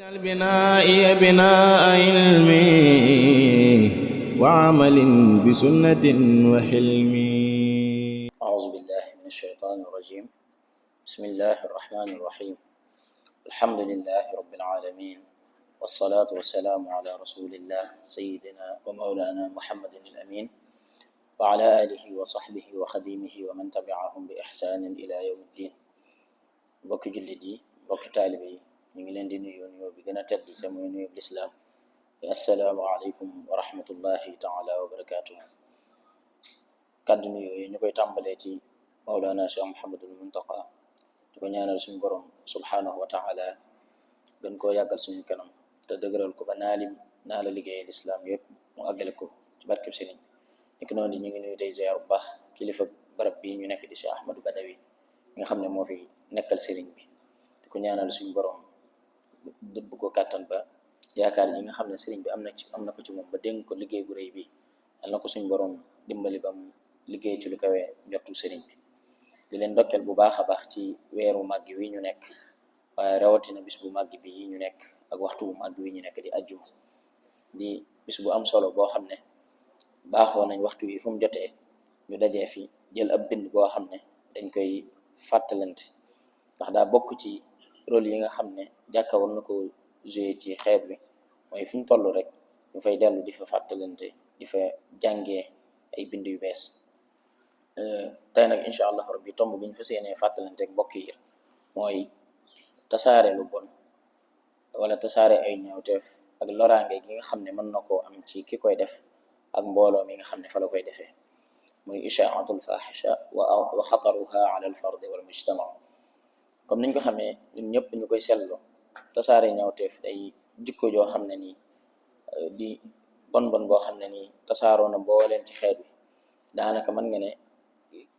واجعل بنائي بناء علم وعمل بسنة وحلم. أعوذ بالله من الشيطان الرجيم. بسم الله الرحمن الرحيم. الحمد لله رب العالمين، والصلاة والسلام على رسول الله سيدنا ومولانا محمد الأمين وعلى آله وصحبه وخديمه ومن تبعهم بإحسان إلى يوم الدين. mbokki jullit yi, mbokki taalibe yi, ñu ngi leen di nuyu nuyoo bi gën a tedd te muy nuyu lislaam. assalaamu aleykum wa rahmatullahi taala wa barakaatuh. kàddu nuyoo yi ñu koy tàmbalee ci mawlaana Cheikh Muhammadul Muntaqa di ko ñaanal suñu borom subhaanahu wa taala gën koo yàggal suñu kanam te dëgëral ko ba naa la liggéey lislaam yëpp mu àggale ko ci barkeb sëriñ. nekk noonu ñu ngi nuyu tey ziar bu baax kilifa barab bi ñu nekk di Cheikh Ahmadou Badawi nga xam ne moo fi nekkal sëriñ bi, di ko ñaanal suñu borom dëbb ko kàttan ba yaakaar yi nga xam ne sëriñ bi am na ko ci moom ba dénk ko liggéey bu rëy bi, yal na ko suñu borom dimbali bam liggéey ci lu kawe njottu sëriñ bi. di leen ndokkeel bu baax a baax ci weeru màgg wi ñu nekk, waaye rawatina bis bu màgg bi ñu nekk ak waxtu bu màgg wi ñu nekk di ajjuma, di bis bu am solo boo xam ne baaxoo nañ waxtu wi fu mu jotee ñu dajee fi jël ab bind boo xam ne dañ koy fàttalante, ndax daa bokk ci rôle yi nga xam ne jàkka war na ko joué ci xeet bi, mooy fi ñu toll rek ñu fay dellu di fa fàttalante, di fa jàngee ay bind yu bees. tey nag incha allah rabbi tomb bi ñu fa seenee fàttalante ak mbokk yi mooy tasaare lu bon wala tasaare ay ñaawteef ak loraange gi nga xam ne mën na koo am ci ki koy def ak mbooloo mi nga xam ne fa la koy defee, muy ishaatul fahisha wa xataruha ala al fardi wal mujtama. comme niñ ko xamee ñun ñëpp ñu koy seetlu, tasaare ñaawteef day jikko joo xam ne nii di bon boo xam ne nii tasaaroo na mbooleem ci xeet bi, daanaka mën nga ne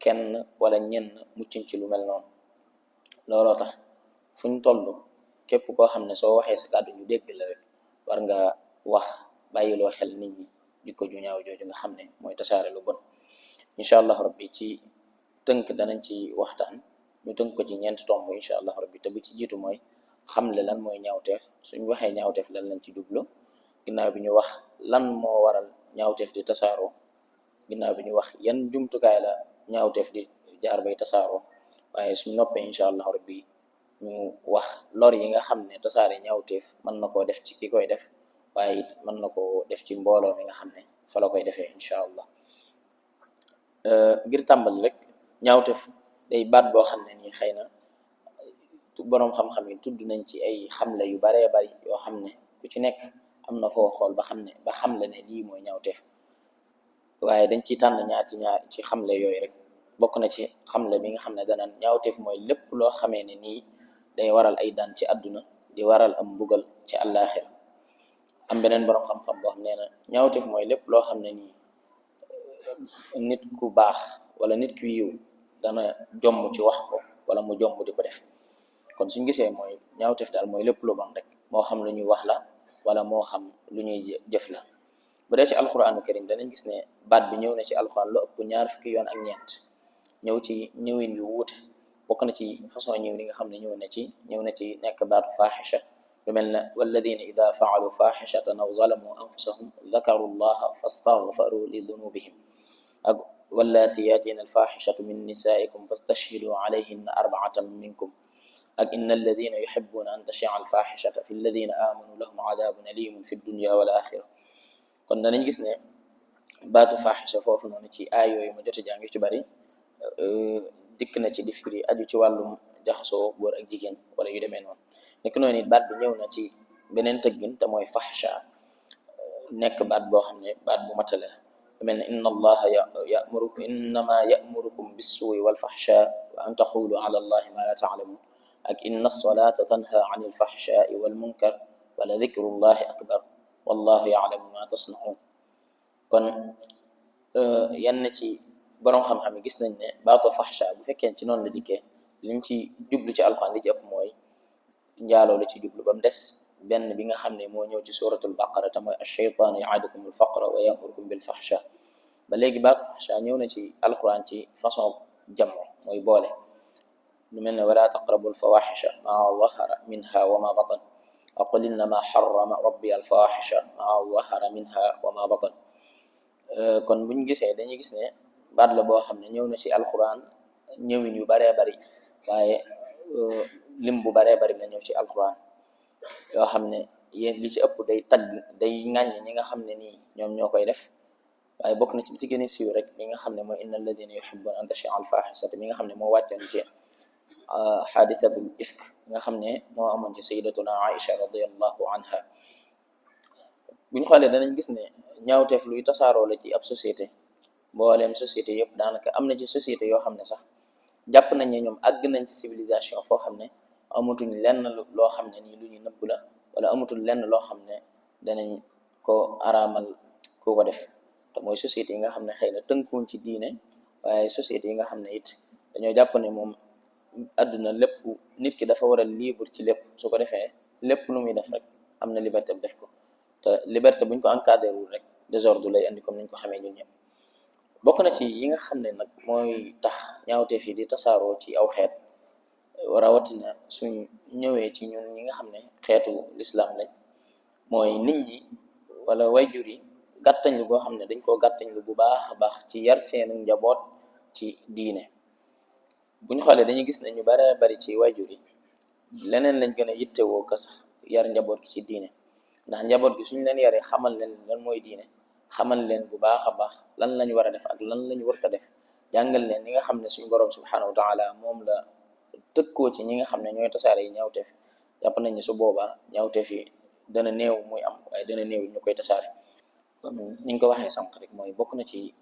kenn wala ñenn muccuñ ci lu mel noonu. looloo tax fu ñu toll képp koo xam ne soo waxee sa kàddu ñu dégg la rek war nga wax bàyyiloo xel nit ñi jikko ju ñaaw jooju nga xam ne mooy tasaare lu bon. incha allah rabbi ci tënk danañ ci waxtaan, ñu tënk ko ci ñeenti tomb incha allah rabbi. te bu ci jiitu mooy xamle lan mooy ñaawteef. suñ waxee ñaawteef lan lañ ci jublu, ginnaaw bi ñu wax lan moo waral ñaawteef di tasaaroo, ginnaaw bi ñu wax yan jumtukaay la ñaawteef di jaar bay tasaaroo, waaye suñ noppee incha allah rabbi ñu wax lor yi nga xam ne tasaare ñaawteef mën na koo def ci ki koy def, waaye it mën na koo def ci mbooloo mi nga xam ne fa la koy defee incha allah. ngir tàmbali rek, ñaawteef day baat boo xam ne nii xëy na boroom xam-xam yi tudd nañ ci ay xamle yu baree bari yoo xam ne ku ci nekk am na foo xool ba xamle ne lii mooy ñaawteef, waaye dañ ciy tànn ñaar ci xamle yooyu rek. bokk na ci xamle bi nga xam ne danaan ñaawteef mooy lépp loo xamee ne nii day waral ay daan ci àdduna, di waral am mbugal ci àllaaxira. am beneen boroom xam-xam boo xam ne na ñaawteef mooy lépp loo xam ne nii nit ku baax wala nit ku yiw dana jomm ci wax ko wala mu jomm di ko def. kon suñ gisee mooy ñaawteef daal mooy lépp lu bon rek, moo xam lu ñuy wax la wala moo xam lu ñuy jëf la. bu dee ci alquranu karim danañ gis ne baat bi ñëw na ci alquran lu ëpp 20 yoon ak ñeent, ñëw ci ñëwin yu wuute. bokk na ci façon ñëw li nga xam ne ñëw na ci nekk baatu fahisha, lu mel na walladina ida faalu fahishatan aw zalamu anfusahum dakaru llaha fastaghfaru li dunubihim, ak wallaati yaatina alfahishatu min nisaikum fastashhidu alayhinna 4 minkum, ak inna alladina yuhibbuna an tashia alfahishata fi alladina amanu lahum adabun alimun fi dunya wal axira. kon danañ gis ne baatu fahisha foofu noonu ci aay yooyu ma jote jàng yu ci bari dikk na ci di firi aju ci wàllum jaxasoo góor ak jigéen wala yu demee noonu. nekk noonu it baat bi ñëw na ci beneen tëggin te mooy fahsha, nekk baat boo xam ne baat bu matale la. mel ne inna allaha innama yamurukum bissuui walfahsha wa an taqulu ala allahi ma la taalamun, ak inna alsolata tanha an alfahshai walmunkar wala dikru llahi akbar wallahu yaalamu ma tasnaun. kon yenn ci boroom xam-xam yi gis nañ ne baatu fahsha bu fekkee ci noonu la dikkee, liñ ci jublu ci alxuraan li ci ëpp mooy njaaloo la ci jublu, ba mu des benn bi nga xam ne moo ñëw ci suratul baqara te mooy ash-shaytaanu ya'idukum al-faqra wa ya'murukum bil fahsha. ba léegi baatu fahsha ñëw na ci alxuraan ci façon jamo, mooy boole, lu mel ne wala taqrabu al-fawahisha ma zahara minha wa ma batan, qul innama harrama rabbi alfahisha ma zahara minha wa ma batan. kon buñ gisee dañuy gis ne baat la boo xam ne ñëw na ci alquran ñëwin yu baree bari, waaye lim bu baree bari la ñëw ci alquran yoo xam ne yéen li ci ëpp day tagg day ŋàññ ñi nga xam ne nii ñoom ñoo koy def. waaye bokk na ci bi ci gën a siiw rek mi nga xam ne mooy inna alladina yuhibbuna an tashia alfahisata mi nga xam ne moo wàccoon ci xaadisatul ifk nga xam ne moo amoon ci sayyidatuna Aïcha radiyallahu anha. buñ xoolee danañ gis ne ñaawteef luy tasaaroo la ci ab société, mbooleem société yëpp daanaka am na ci société yoo xam ne sax jàpp nañ ne ñoom àgg nañ ci civilisation foo xam ne amatuñ lenn loo xam ne nii lu ñu nëbb la, wala amatul lenn loo xam ne danañ ko araamal ku ko def. te mooy société yi nga xam ne xëy na tënkuwuñ ci diine, waaye société yi nga xam ne it dañoo jàpp ne moom àdduna lépp nit ki dafa war a libre ci lépp, su ko defee lépp lu muy def rek am na liberté bu def ko. te liberté buñ ko encadré wul rek désordre lay andi comme niñ ko xamee ñun ñëpp. bokk na ci yi nga xam ne nag mooy tax ñaawteef yi di tasaaroo ci aw xeet, rawatina suñ ñëwee ci ñun ñi nga xam ne xeetu lislaam lañ, mooy nit ñi wala wayjur yi gàttañlu goo xam ne dañ koo gàttañlu bu baax a baax ci yar seenu njaboot ci diine. buñ xoolee dañuy gis ne ñu baree bari ci wayjur yi leneen lañ gën a yittewoo ka sax yar njaboot gi ci diine, ndax njaboot gi suñ leen yaree xamal leen lan mooy diine, xamal leen bu baax a baax lan lañ war a def ak lan lañ warta def, jàngal leen li nga xam ne suñ borom subhanahu wa taala moom la tëkkoo ci ñi nga xam ne ñooy tasaare yi ñaawteef. jàpp nañ ne su boobaa ñaawteef yi dana néew muy am, waaye dana néew ñu koy tasaare. niñ ko waxee sànq rek mooy bokk na ci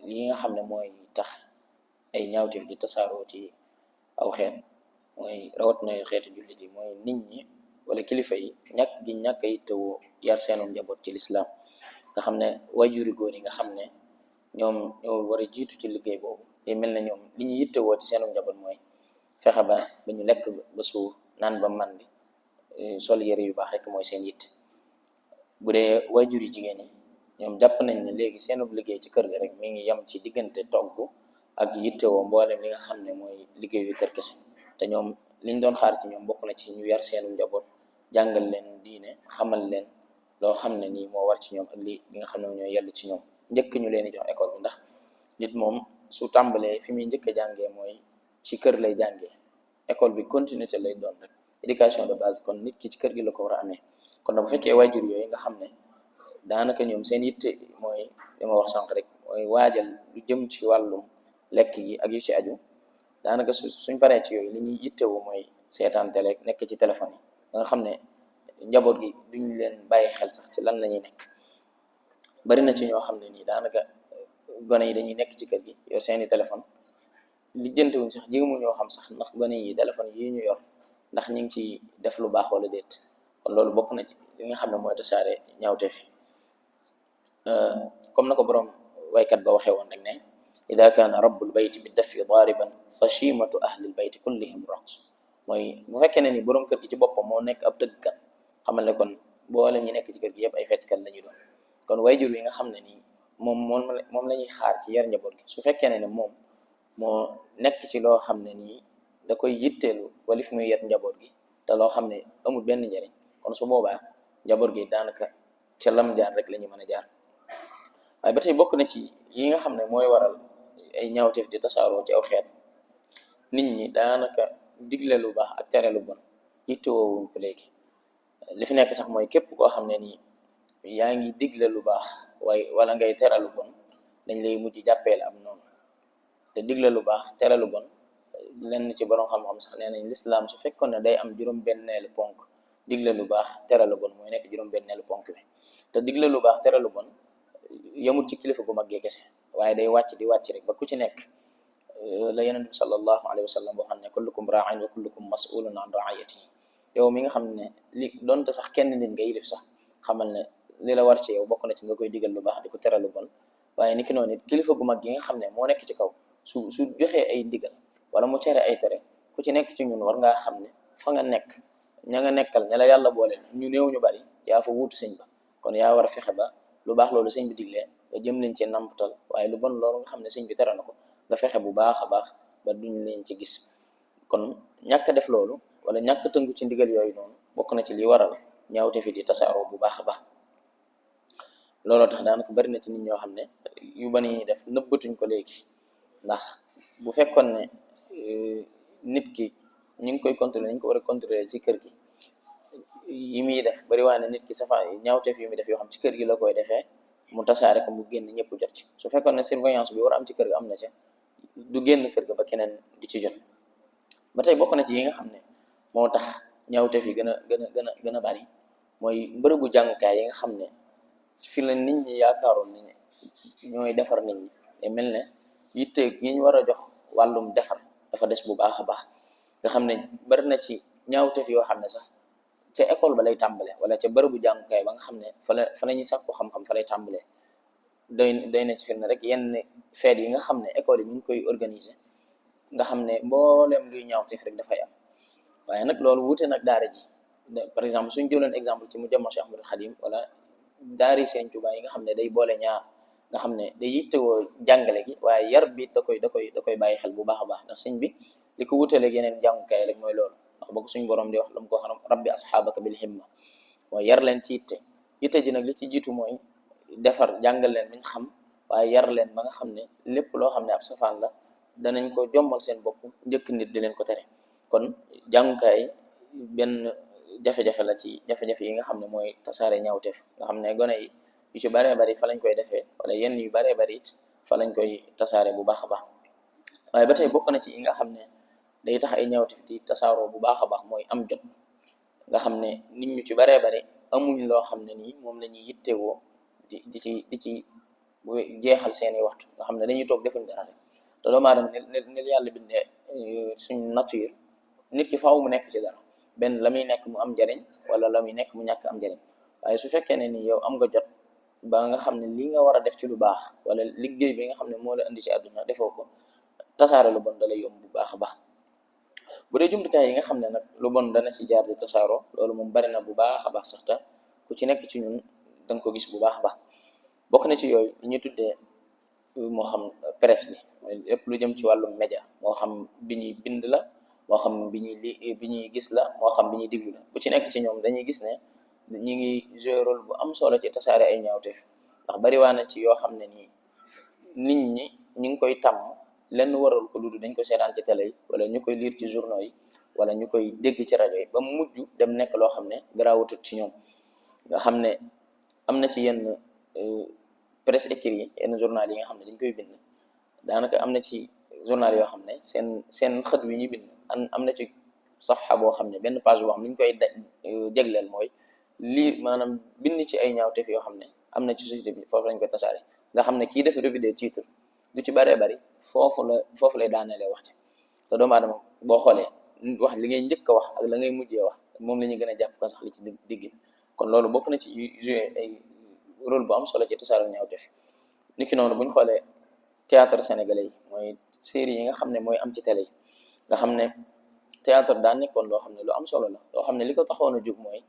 li nga xam ne mooy tax ay ñaawteef di tasaaroo ci aw xeet, mooy rawat na xeetu jullit yi, mooy nit ñi wala kilifa yi ñàkk ay tëwoo yar seenu njaboot ci lislaam. nga xam ne wayjuri góor yi nga xam ne ñoom ñoo war a jiitu ci liggéey boobu, day mel ne ñoom li ñu yittewoo ci seenu njaboot mooy fexe ba ñu lekk ba suur, naan ba màndi, sol yére yu baax rek mooy seen yitte. bu dee wayjuri jigéen yi ñoom jàpp nañ ne léegi seenu liggéey ci kër ga rek mi ngi yem ci diggante togg ak yittewoo mboolem li nga xam ne mooy liggéeyu kër kese. te ñoom liñ doon xaar ci ñoom bokk na ci ñu yar seenu njaboot, jàngal leen diine, xamal leen loo xam ne nii moo war ci ñoom ak li nga xam ne ñooy yell ci ñoom, njëkk ñu leen di jox école bi. ndax nit moom su tàmbalee fi muy njëkk a jàngee mooy ci kër lay jàngee, école bi continuité lay doon rek, éducation de base. kon nit ki ci kër gi la ko war a amee. kon nag bu fekkee waajur yooyu nga xam ne daanaka ñoom seen yitte mooy li ma wax sànq rek, mooy waajal lu jëm ci wàllum lekk gi ak yu ci aju, daanaka suñ paree ci yooyu li ñuy yittewu mooy seetaan télé, nekk ci téléphone yi, nga xam ne njaboot gi duñ leen bàyyi xel sax ci lan la ñuy nekk. bari na ci ñoo xam ne nii daanaka gone yi dañuy nekk ci kër gi yor seeni téléphone, lijjantewuñ sax jéemu ñoo xam sax ndax gone yi téléphone yi ñu yor ndax ñu ngi ci def lu baax wala déet. kon loolu bokk na ci li nga xam ne mooy tasaare ñaawteef fi. comme na ko borom waykat ba waxee woon rek ne ida kaana rabbul bayti bi dafi daariban fa chimatu ahlil bayti kullihim raqs. mooy bu fekkee ne ni borom kër gi ci boppam moo nekk ab tëggkat, xamal ne kon boolem ñi nekk ci kër gi yëpp ay fettkat la ñu doon. kon wayjur yi nga xam ne nii moom la ñuy xaar ci yar njaboot gi, su fekkee ne moom moo nekk ci loo xam ne nii da koy yitteelu wala fi muy yar njaboot gi te loo xam ne amul benn njariñ, kon su boobaa njaboot gi daanaka ca lam jaar rek la ñu mën a jaar. waaye ba tey bokk na ci yi nga xam ne mooy waral ay ñaawteef di tasaaroo ci aw xeet, nit ñi daanaka digle lu baax ak tere lu bon yittewoowuñ ko léegi. li fi nekk sax mooy képp koo xam ne nii yaa ngi digle lu baax waaye wala ngay tere lu bon, dañ lay mujj jàppeel am noonu. te digle lu baax tere lu bon, lenn ci borom xam-xam sax nee nañ lislaam su fekkoon ne day am juróom-benneelu ponk, digle lu baax tere lu bon mooy nekk juróom-benneelu ponk bi. te digle lu baax tere lu bon yamut ci kilifa gu maggee kese, waaye day wàcc di wàcc rek ba ku ci nekk. la Yonent bi sallallahu alayhi wa sallam boo xam ne kullukum raa'in wa kullukum mas'ulun an ra'iyatihi. yow mi nga xam ne li doonte sax kenn nit nga yilif sax, xamal ne li la war ci yow bokk na ci nga koy digal lu baax di ko tere lu bon. waaye niki noonu it kilifa gu mag gi nga xam ne moo nekk ci kaw, su joxee ay ndigal wala mu tere ay tere, ku ci nekk ci ñun war ngaa xam ne fa nga nekk ña nga nekkal ña la yàlla boole ñu néew ñu bari, yaa fa wuutu sëñ ba. kon yaa war a fexe ba lu baax loolu sëñ bi diglee nga jëm leen ci namputal, waaye lu bon loolu nga xam ne sëñ bi tere na ko nga fexe bu baax a baax ba duñ leen ci gis. kon ñàkk def loolu wala ñàkk tënku ci ndigal yooyu noonu bokk na ci li waral ñaawte fi di tasaaroo bu baax a baax. looloo tax daanaka bari na ci nit ñoo xam ne yu bari ñuy def nëbbatuñ ko léegi, ndax bu fekkoon ne nit ki ñu ngi koy contrôler ñu ko war a contrôler ci kër gi yi muy def bari waa ne nit ki safa ñaawteef yu muy def yoo xam ci kër gi la koy defee mu tasaare ko mu génn ñëpp jot ci. su fekkoon ne surveillance bi war a am ci kër ga am na ca du génn kër ga ba keneen di ci jot. ba tey bokk na ci yi nga xam ne moo tax ñaawteef yi gën a bari mooy bërëbu jàngukaay yi nga xam ne fi la nit ñi yaakaaroon ne ñooy defar nit ñi te mel ne yitte yi ñu war a jox wàllum defar dafa des bu baax a baax. nga xam ne bari na ci ñaawteef yoo xam ne sax ca école ba lay tàmbale wala ca bërëbu jàngukaay ba nga xam ne fa la ñuy sàkku xam-xam fa lay tàmbale. doy na ci firnde rek yenn feet yi nga xam ne école yi ñu ngi koy organiser nga xam ne mboolem luy ñaawteef rek dafay am. waaye nag loolu wuute nag daara ji par exemple suñ jëloon exemple ci mu jëmma Cheikh Ahmadul Khadim wala daari Sëñ Tuubaa yi nga xam ne day boole ñaar nga xam ne day yittewoo jàngale gi waaye yar bi da koy bàyyi xel bu baax a baax. ndax sëñ bi li ko wutaleeg yeneen jàngukaay rek mooy loolu, ndax ba ko suñ borom di wax lam ko xam rabbi asxaabaka bil himma mooy yar leen ci yitte ji nag li ci jiitu mooy defar jàngal leen luñ xam waaye yar leen ba nga xam ne lépp loo xam ne ab safaan la danañ ko jommal seen bopp njëkk nit di leen ko tere. kon jàngukaay benn jafe-jafe la ci jafe-jafe yi nga xam ne mooy tasaare ñaawteef nga xam ne gone yi yu ci baree bari fa lañ koy defee wala yenn yu baree bari it fa lañ koy tasaare bu baax a baax. waaye ba tey bokk na ci yi nga xam ne day tax ay ñaawteef di tasaaroo bu baax a baax mooy am jot nga xam ne nit ñu ci baree bari amuñ loo xam ne nii moom la ñuy yittewoo di ci jeexal seeni waxtu nga xam ne dañuy toog defuñ dara rek. te doomu aadama ne yàlla bindee suñ nature nit ki faaw mu nekk ci dara, benn la muy nekk mu am njariñ wala la muy nekk mu ñàkk am njariñ. waaye su fekkee ne ni yow am nga jot ba nga xam ne li nga war a def ci lu baax wala liggéey bi nga xam ne moo la indi ci àdduna defoo ko tasaare lu bon da lay yomb bu baax a baax. bu dee jumtukaay yi nga xam ne nag lu bon dana ci jaar di tasaaroo loolu moom bari na bu baax a baax sax ta ku ci nekk ci ñun danga ko gis bu baax a baax. bokk na ci yooyu ñu tuddee moo xam presse bi mooy lépp lu jëm ci wàllum média moo xam bi ñuy bind la moo xam bi ñuy gis la moo xam bi ñuy diglu la bu ci nekk ci ñoom dañuy gis ne ñi ngi jouer rôle bu am solo ci tasaare ay ñaawteef. ndax bari waa na ci yoo xam ne nii nit ñi ñu ngi koy tàmm lenn waral ko lu dul dañ ko seetaan ci télé yi wala ñu koy lire ci journaux yi wala ñu koy dégg ci rajo yi ba mujj dem nekk loo xam ne garaawatut ci ñoom. nga xam ne am na ci yenn presse écrite yi yenn journal yi nga xam ne dañ koy bind daanaka am na ci journal yoo xam ne seen xët wi ñu bind am na ci safxa boo xam ne benn page boo xam ne li ñu koy jégleel mooy lii maanaam bind ci ay ñaawteef yoo xam ne am na ci société bi foofu lañ koy tasaare. nga xam ne kii def revue des titres du ci baree bari foofu lay daanelee wax ci. te doomu aadama boo xoolee wax li ngay njëkk a wax ak la ngay mujjee wax moom la ñuy gën a jàpp ko sax li ci digg. kon loolu bokk na ci jouer ay rôle bu am solo ci tasaare ñaawteef. niki noonu bu ñu xoolee théâtre sénégalais yi mooy série yi nga xam ne mooy am ci télé yi nga xam ne théâtre daan nekkoon loo xam ne lu am solo la loo xam ne li ko taxoon a jóg mooy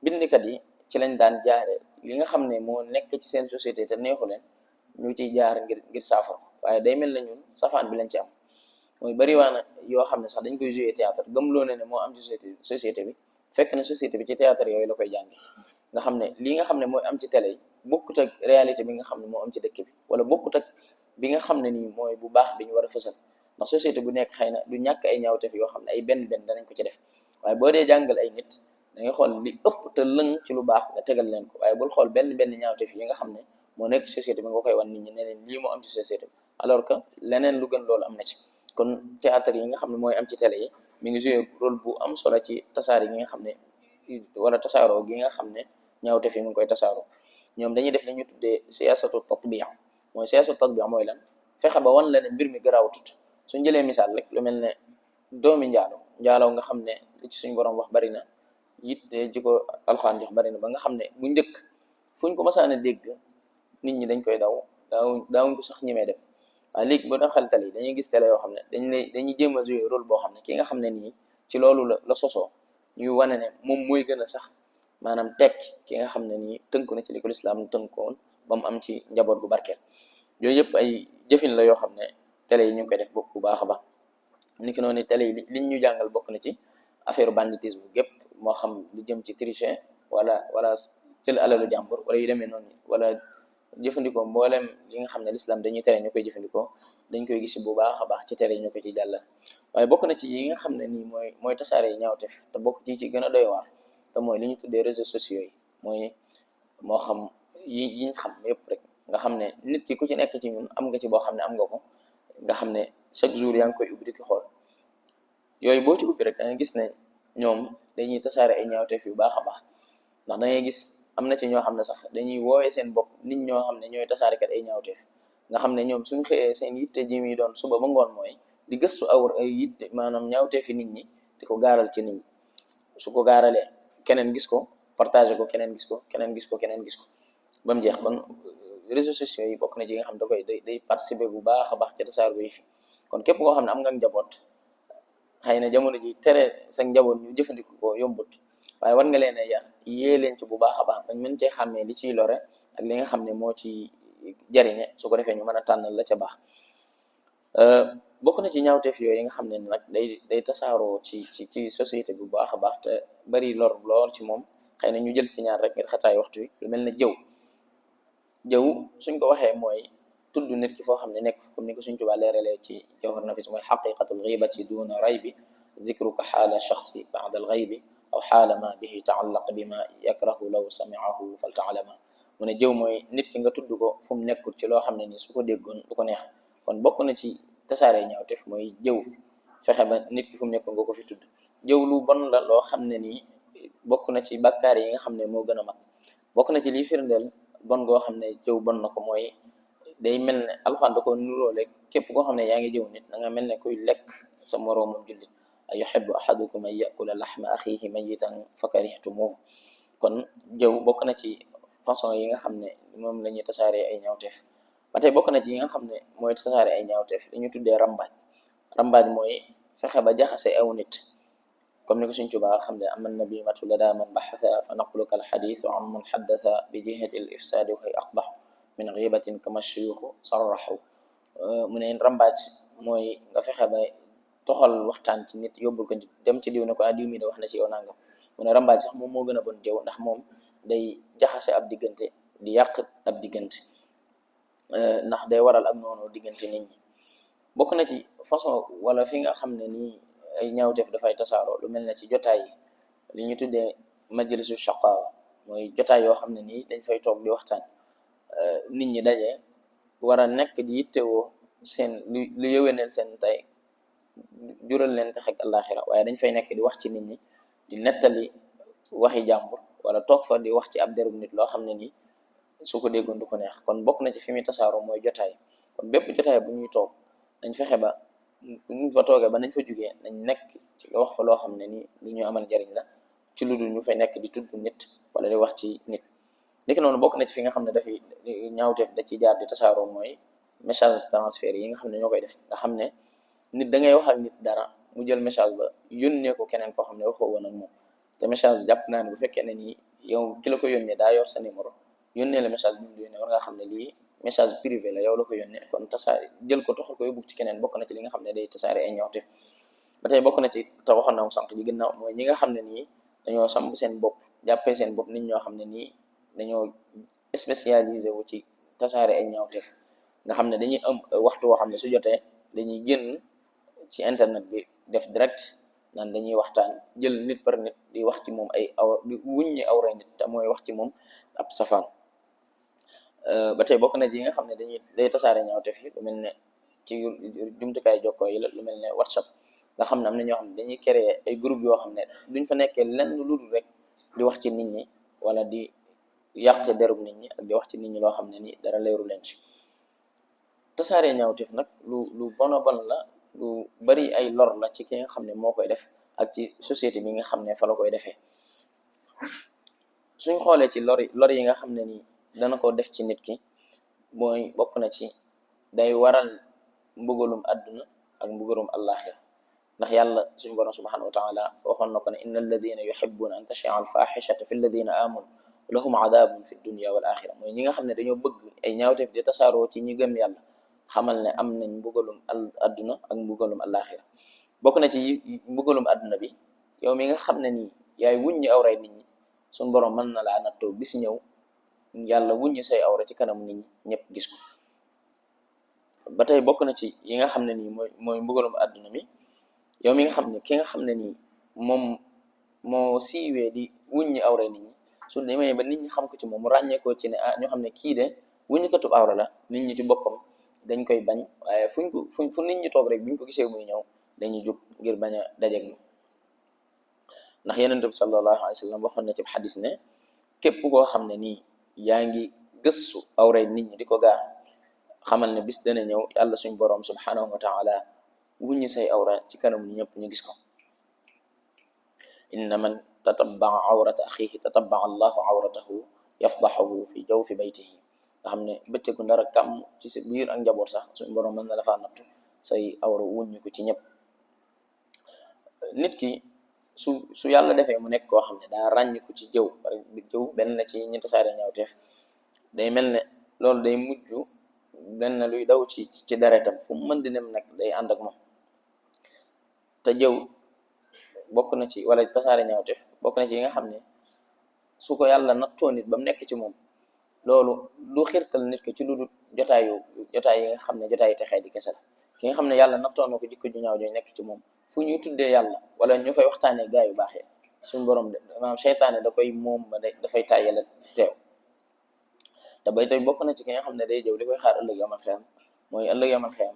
bindkat yi ci lañ daan jaare li nga xam ne moo nekk ci seen société te neexu leen ñu ciy jaar ngir saafara waaye day mel na ñun safaan bi lañ ci am. mooy bariwaana yoo xam ne sax dañ koy jouer théâtre gëmloo ne moo am ci société bi fekk na société bi ci théâtre yooyu la koy jànge. nga xam ne lii nga xam ne mooy am ci télé yi bokkut ak réalité bi nga xam ne moo am ci dëkk bi wala bokkut ak bi nga xam ne nii mooy bu baax bi ñu war a fësal. ndax société bu nekk xëy na du ñàkk ay ñaawteef yoo xam ne ay benn danañ ko ci def waaye boo dee jàngal ay nit da ngay xool li ëpp te lëng ci lu baax nga tegal leen ko waaye bul xool benn ñaawteef yi nga xam ne moo nekk société bi nga koy wan nit ñi ne leen lii moo am ci société bi alors que leneen lu gën loolu am na ci. kon théâtre yi nga xam ne mooy am ci télé yi mi ngi joué rôle bu am solo ci tasaare gi nga xam ne wala tasaaroo gi nga xam ne ñaawteef yi mu ngi koy tasaaroo. ñoom dañuy def li ñu tuddee siyaasatu tatbiya mooy siyaasatu tatbiya mooy lan fexe ba wan la ne mbir mi garaawatut. suñ jëlee misaal rek lu mel ne doomi njaaloo nga xam ne li ci suñ borom wax bari na yitte ji ko alxuraan jox bari na ba nga xam ne bu njëkk fuñ ko masaana dégg nit ñi dañ koy daawuñ ko sax ñemee dem. waaye léegi boo xel tali dañuy gis télé yoo xam ne dañuy jéem a jouer rôle boo xam ne ki nga xam ne nii ci loolu la sosoo ñuy wane ne moom mooy gën a sax maanaam tekki ki nga xam ne nii tënku na ci li ko lislaam tënkoon ba mu am ci njaboot gu barkeel. yooyu yëpp ay jëfin la yoo xam ne télé yi ñu ngi koy def bu baax a baax. niki noonu télé yi liñ ñu jàngal bokk na ci affaire banditisme gépp moo xam lu jëm ci tricher wala jël alalu jàmbur wala yu demee noonu, wala jëfandikoo mboolem li nga xam ne l'islam dañuy tere ñu koy jëfandikoo, dañ koy gis bu baax a baax ci tere ñu ko ci jàllal. waaye bokk na ci yi nga xam ne nii mooy tasaare yi ñaawteef te bokk ci gën a doy waar te mooy li ñu tuddee réseaux sociaux yi, mooy moo xam yiñ xam yëpp rek nga xam ne nit ki ku ci nekk ci ñun am nga ci boo xam ne am nga ko, nga xam ne chaque jour yaa ngi koy ubbi di ko xool. yooyu boo ci ubbi rek da nga gis ne ñoom dañuy tasaare ay ñaawteef yu baax a baax, ndax da ngay gis am na ci ñoo xam ne sax dañuy woowee seen bopp nit ñoo xam ne ñooy tasaarekat ay ñaawteef, nga xam ne ñoom suñ xëyee seen yitte ji muy doon suba ba ngoon mooy di gëstu ay yitte maanaam ñaawteefi nit ñi di ko gaaral ci nit ñi. su ko gaaralee keneen gis ko, partagé ko, keneen gis ko, keneen gis ko, keneen gis ko ba mu jeex. kon réseaux sociaux yi bokk na ci nga xam da koy day participer bu baax a baax ci tasaar bu yi fi. kon képp koo xam ne am nga njaboot, xëy na jamono ji tere sa njaboot ñu jëfandikoo ko yombut, waaye war nga leen a yar yée leen ci bu baax a baax bañ mën cee xàmmee li ciy lore ak li nga xam ne moo ci jariñe, su ko defee ñu mën a tànnal la ca baax. bokk na ci ñaawteef yooyu yi nga xam ne nag day tasaaroo ci société bu baax a baax te bari lor lool ci moom, xëy na ñu jël ci ñaar rek ngir xataay waxtu wi. lu mel ne jëw suñ ko waxee mooy tudd nit ki foo xam ne nekk comme ni ko suñ Tuubaa leeralee ci Jawhar Nafis, mooy xaqiqatul ghibati duna raybi zikruka xaala shaxsi ba'da al-ghaybi aw xaala ma bihi taallaq bima yakrahu law sami'ahu falta'lama. mu ne jëw mooy nit ki nga tudd ko fu mu nekkul ci loo xam ne nii su ko déggoon du ko neex. kon bokk na ci tasaare ñaawteef mooy jëw, fexe ba nit ki fu mu nekkul nga ko fi tudd. jëw lu bon la loo xam ne nii bokk na ci bàkkaar yi nga xam ne moo gën a mag. bokk na ci lii firndeel bon goo xam ne jëw bon na ko mooy day mel ne Alxuraan da ko nuróole képp koo xam ne yaa ngi jëw nit da nga mel ne kuy lekk sa moroomum jullit. ayuhibbu ahadukum an yakula laxma axihi mayitan fakarihtumuhu. kon jëw bokk na ci façon yi nga xam ne moom la ñuy tasaare ay ñaawteef. ba tey bokk na ci yi nga xam ne mooy tasaare ay ñaawteef li ñu tuddee rambaaj mooy fexe ba jaxase aw nit, comme ni ko Sëriñ Tuubaa xam ne aman nabimatu lada man baxatha fa naqluka alxadisu an man xaddatha bi jihati al ifsaadi wa aqbaxu min gibatin kama shuyuxu sarraxu. mu ne rambaaj mooy nga fexe ba toxal waxtaan ci nit yóbbul ko nit, dem ci diw ne ko diw mi de wax na ci yow nangam. mu ne rambaaj sax moom moo gën a bon jëw, ndax moom day jaxase ab diggante, di yàq ab diggante, ndax day waral ak noonu diggante nit ñi. bokk na ci façon wala fi nga xam ne nii ay ñaawteef dafay tasaaroo lu mel ne ci jotaay yi li ñu tuddee majlisu shaqaawa, mooy jotaay yoo xam ne nii dañ fay toog di waxtaan, nit ñi daje war a nekk di yittewoo seen lu yëwéneel seen tey jural leen te xek àllaaxira, waaye dañ fay nekk di wax ci nit ñi, di nettali waxi jàmbur wala toog fa di wax ci ab derub nit loo xam ne nii su ko déggoon du ko neex. kon bokk na ci fi muy tasaaroo mooy jotaay. kon bépp jotaay bu ñuy toog nañ fexe ba ñu fa toogee ba nañ fa jugee nañ nekk ci wax fa loo xam ne nii lu ñu amal njariñ la, ci lu dul ñu fay nekk di tudd nit wala di wax ci nit. léegi noonu bokk na ci fi nga xam ne dafay ñaawteef da ci jaar di tasaaroo mooy message transfert yi nga xam ne ñoo koy def, nga xam ne nit da ngay wax ak nit dara mu jël message ba yónnee ko keneen koo xam ne waxoo woon ak moom, te message jàpp naa ne bu fekkee ne nii yow ki la ko yónnee daa yor sa numéro yónnee la message bi mu yónnee, war nga xam ne lii message privé la, yow la ko yónnee. kon tasaare jël ko toxal ko yóbbu ci keneen bokk na ci li nga xam ne day tasaare ay ñaawteef. ba tey bokk na ci te waxoon naa ko sànq ji ginnaaw mooy ñi nga xam ne nii dañoo samp seen bopp, jàppee seen bopp nit ñoo xam ne nii dañoo spécialisé wu ci tasaare ay ñaawteef, nga xam ne dañuy am waxtu woo xam ne su jotee dañuy génn ci internet bi def direct naan dañuy waxtaan, jël nit par nit di wax ci moom ay di wuññi awray nit te mooy wax ci moom ab safaan. ba tey bokk na ci yi nga xam ne day tasaare ñaawteef yi lu mel ne ci jumtukaay jokkoo yi la, lu mel ne WhatsApp, nga xam ne am na ñoo xam ne dañuy créer ay groupe yoo xam ne duñ fa nekkee lenn lu dul rek di wax ci nit ñi wala di yàq derub nit ñi ak di wax ci nit ñi loo xam ne ni dara leeru leen ci. tasaare ñaawteef nag lu bon la, lu bari ay lor la ci ki nga xam ne moo koy def ak ci société bi nga xam ne fa la koy defee. suñ xoolee ci lor yi nga xam ne nii dana ko def ci nit ki mooy bokk na ci day waral mbugalum àdduna ak mbugalum àllaaxira, ndax yàlla suñu borom subhanahu wa taala waxoon na ko ne inna alladina yuhibbuna an tashia alfaxishata fi alladina amanu lahum adabun fi dunya wal axira. mooy ñi nga xam ne dañoo bëgg ay ñaawteef di tasaaroo ci ñi gëm yàlla, xamal ne am nañ mbugalum àdduna ak mbugalum àllaaxira. bokk na ci mbugalum àdduna bi yow mi nga xam ne nii yaay wuññi awray nit ñi suñ borom mën na laa nattoo bis ñëw yàlla wuññi say awra ci kanam nit ñi ñëpp gis ko. ba tey bokk na ci yi nga xam ne nii mooy mbugalum àdduna mi yow mi nga xam ne ki nga xam ne nii moom moo siiwee di wuññi awra nit ñi su demee ba nit ñi xam ko ci moom mu ràññeekoo ci ne ñu xam ne kii de wuññi katub awra la, nit ñi ci boppam dañ koy bañ, waaye fu nit ñi toog rek buñ ko gisee muy ñëw dañuy jóg ngir bañ a dajeeg moom. ndax Yonent bi sallallahu alayhi wa sallam waxoon na ci xadis ne képp koo xam ne nii yaa ngi gëstu awray nit ñi di ko gaar, xamal ne bis dana ñëw yàlla suñ boroom subhanahu wa taala wuññi say awra ci kanam ñëpp ñu gis ko. inna man tatabaa awrata axihi tatabaa allahu awratahu yafdaxahu fi jawfi baytihi. nga xam ne bëccëgu ndara kàmm ci sa biir ak njaboot sax suñ boroom mën na la faa nattu say awra wuññi ko ci ñëpp. nit ki su yàlla defee mu nekk koo xam ne daa ràññiku ci jëw, jëw benn la ci ñi tasaare ñaawteef, day mel ne loolu day mujj benn luy daw ci deretam fu mu mën di dem nag day ànd ak moom. te jëw bokk na ci, wala tasaare ñaawteef bokk na ci yi nga xam ne su ko yàlla nattoo nit ba mu nekk ci moom, loolu du xirtal nit ki ci lu dul jotaay yi nga xam ne jotaay yi texee di kese la. ki nga xam ne yàlla nattoo na ko jikko ju ñaaw jooy nekk ci moom, fu ñuy tuddee yàlla wala ñu fay waxtaanee gaa yu baaxee suñu borom maanaam seytaane da koy moom ba dafay tàyyala teew. te bay tey bokk na ci ki nga xam ne day jëw li koy xaar ëllëg yamal xiyam mooy ëllëg yamal xiyam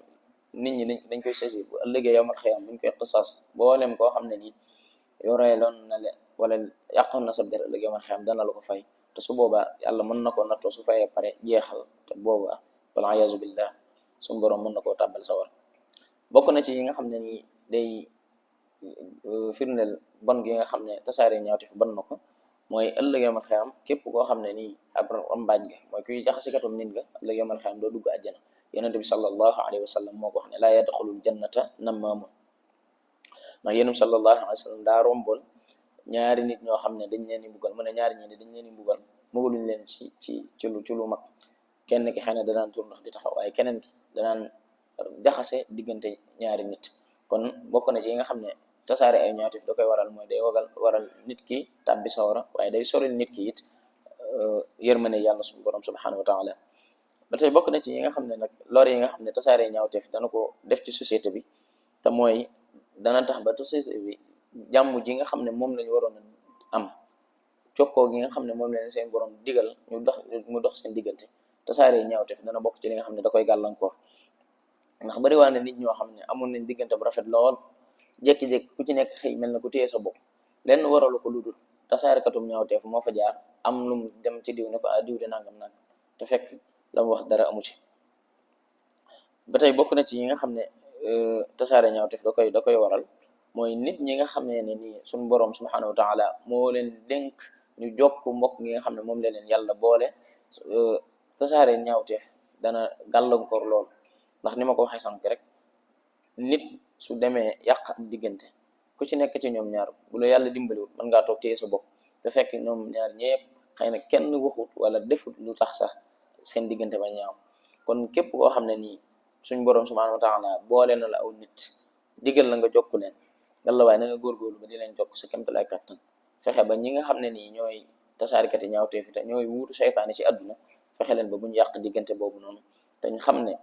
nit ñi dañ koy saisir bu ëllëgee yamal xiyam buñ koy xisaas boolem koo xam ne nii yoreeloon na le wala yàqoon na sa der ëllëg yamal xiyam dana la ko fay. te su boobaa yàlla mën na koo nattoo su fayee pare jeexal, te boobaa wal iyaazu billah suñu borom mën na koo tàbbal sa war. bokk na ci yi nga xam ne nii day firndeel bon gi nga xam ne tasaare ñaawteef bon na ko mooy ëllëg yamal xiyam képp koo xam ne nii ab mbaaj nga mooy kuy jaxasikatum nit nga ëllëg yamal xiyam doo dugg àjjana. Yonent bi sallallahu alayhi wa sallam moo ko wax ne laa yadxulul jannata nammaamun. ndax Yonent bi sallallahu alayhi wa sallam daa romboon ñaari nit ñoo xam ne dañ leen di mbugal, mu ne ñaari ñi dañ leen di mbugaluñ leen ci lu mag. kenn ki xëy na danaan tur ndox di taxaw, waaye keneen ki danaan jaxase diggante ñaari nit. kon bokk na ci yi nga xam ne tasaare ay ñaawteef da koy waral mooy day waral nit ki tàbbi sawara, waaye day soril nit ki it yërmande yàlla suñu borom subhanahu wa taala. ba tey bokk na ci yi nga xam ne nag lor yi nga xam ne tasaare ñaawteef dana ko def ci société bi, te mooy dana tax ba société bi jàmm ji nga xam ne moom lañu waroon a am, jokkoo gi nga xam ne moom leen seen borom digal mu dox seen diggante, tasaare ñaawteef dana bokk ci li nga xam ne da koy gàllankoor. ndax bari waa ne nit ñoo xam ne amoon nañ diggante bu rafet lool, jékki-jékki ku ci nekk xëy mel na ku téye sa bopp, lenn waralu ko lu dul tasaare katum ñaawteef moo fa jaar am lu mu dem ci diw ne ko diw de nangam te fekk la mu wax dara amu ci. ba tey bokk na ci yi nga xam ne tasaare ñaawteef da koy waral mooy nit ñi nga xam ne nii suñu borom subhanahu wa taala moo leen dénk ñu jokk mbokk gi nga xam ne moom la leen yàlla boole, tasaare ñaawteef dana gàllankoor lool. ndax ni ma ko waxee sànq rek, nit su demee yàq am diggante ku ci nekk ci ñoom ñaar bu la yàlla dimbaliwul mën ngaa toog téye sa bopp, te fekk ñoom ñaar ñëpp xëy na kenn waxut wala defut lu tax sax seen diggante ba ñaaw. kon képp koo xam ne nii suñ borom subhanahu wa taala boole na la aw nit digal la nga jokk leen, ngalla waaye na nga góorgóorlu ba di leen jokk sa kéemtalaay kàttan, fexe ba ñi nga xam ne nii ñooy tasaarikati ñaawteef te ñooy wuutu seytaane ci àdduna, fexe leen ba buñ yàq diggante boobu noonu. te ñu xam ne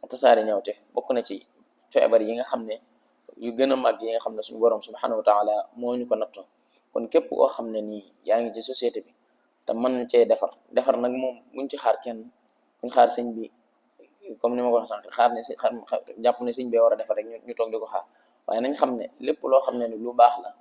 tasaare ñaawteef bokk na ci feebar yi nga xam ne yu gën a màgg yi nga xam ne suñu borom subhanahu wa taala moo ñu ko nattoo. kon képp koo xam ne nii yaa ngi ci société bi te mën cee defar nag moom buñ ci xaar kenn, buñ xaar sëñ bi, comme ni ma ko wax sànq jàpp ne sëñ bee war a defar rek ñu toog di ko xaar, waaye nañ xam ne lépp loo xam ne ni lu baax la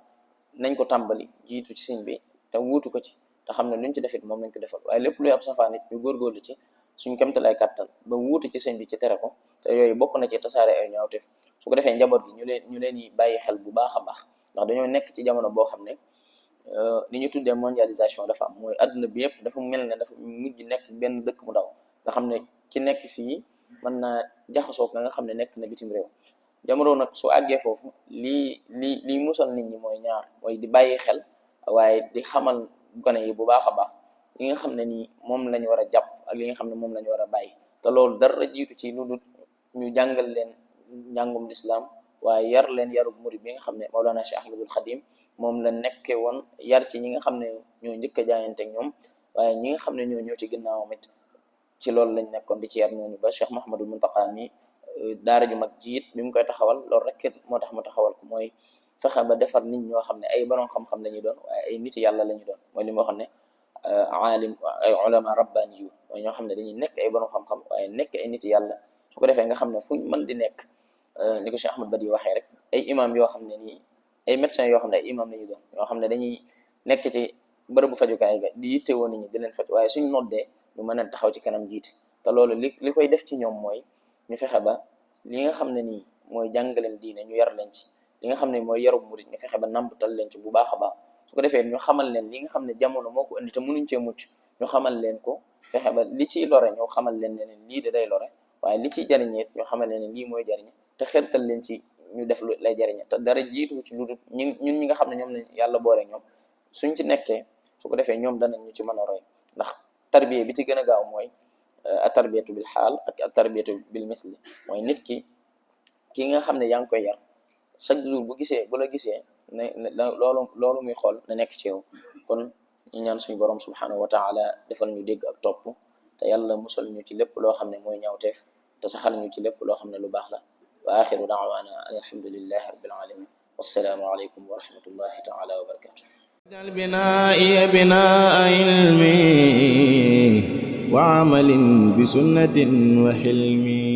nañ ko tàmbali jiitu ci sëñ bi te wuutu ko ci, te xam ne luñ ci defit moom nañ ko defal. waaye lépp luy ab safaan nit ñu góorgóorlu ci suñ kéemtalaay kàttan ba wuutu ci sëñ bi ci tere ko. te yooyu bokk na ci tasaare ay ñaawteef. su ko defee njaboot gi ñu leen yi bàyyi xel bu baax a baax, ndax dañoo nekk ci jamono boo xam ne li ñu tuddee mondialisation dafa am, mooy àdduna bi yëpp dafa mel ne dafa mujj nekk benn dëkk mu ndaw, nga xam ne ci nekk fii mën naa jaxasoo nga xam ne nekk na bitim réew. jamono nag su àggee foofu lii musal nit ñi mooy ñaar, mooy di bàyyi xel waaye di xamal gone yi bu baax a baax li nga xam ne nii moom lañu war a jàpp ak li nga xam ne moom lañu war a bàyyi. te loolu dara jiitu ci lu dul ñu jàngal leen njàngum lislaam waaye yar leen yarub murid bi nga xam ne Mawlana Cheikh Ahmadul Khadim moom la nekke woon yar ci ñi nga xam ne ñoo njëkk a jaayante ak ñoom waaye ñi nga xam ne ñoo ñëw ci ginnaawam it ci loolu lañ nekkoon di ci yar ñooñu ba Cheikh Mouhamadul Muntaqa mi daara ju mag jiit bi mu koy taxawal loolu rek moo tax mu taxawal ko mooy fexe ba defar nit ñoo xam ne ay borom xam-xam la ñuy doon waaye ay nit yàlla la ñuy doon mooy li ma waxoon ne aalim ay ulama rabbani yu mooy ñoo xam ne dañuy nekk ay borom xam-xam waaye nekk ay nit yàlla su ko defee nga xam ne fuñ mën di nekk ni ko Cheikh Ahmad Badi waxee rek ay imam yoo xam ne nii ay médecins yoo xam ne ay imam la ñuy doon ñoo xam ne dañuy nekk ci bërëbu fajukaay ga di yitte woon nit ñi di leen faj waaye suñ noddee ñu mën a taxaw ci kanam jiite te loolu li koy def ci ñoom mooy ñu fexe ba li nga xam ne nii mooy jàngaleen diine ñu yar leen ci li nga xam ne mooy yarub murid ñu fexe ba nambutal leen ci bu baax a baax su ko defee ñu xamal leen li nga xam ne jamono moo ko indi te mënuñ cee mucc ñu xamal leen ko fexe ba li ciy lore ñoo xamal leen ne lii de day lore waaye li ciy jariñe it ñoo xamal leen ne lii mooy jariñe te xertal leen ci ñu def lu lay jariñe te dara jiitu ci lu dul ñun ñi nga xam ne ñoom lañ yàlla boole ñoom suñ ci nekkee su ko defee ñoom danañ ñu ci mën a roy ndax tarbiya bi ci gën a gaaw mooy a tarbiyatu bil xaal ak a tarbiyatu bil misli mooy nit ki nga xam ne yaa ngi koy yar chaque jour bu la gisee ne loolu muy xool na nekk ci yow kon ñu ñaan suñu borom subhanahu wa taala defal ñu dégg ak topp te yàlla musal ñu ci lépp loo xam ne mooy ñaawteef te saxal ñu ci lépp loo xam ne lu baax la wa axiru daawaana an alhamdulillahi rabbil alamin wassalaamu aleykum wa rahmatullahi taala wa barakatuh اجعل بنائي بناء علمي وعمل بسنة وحلمي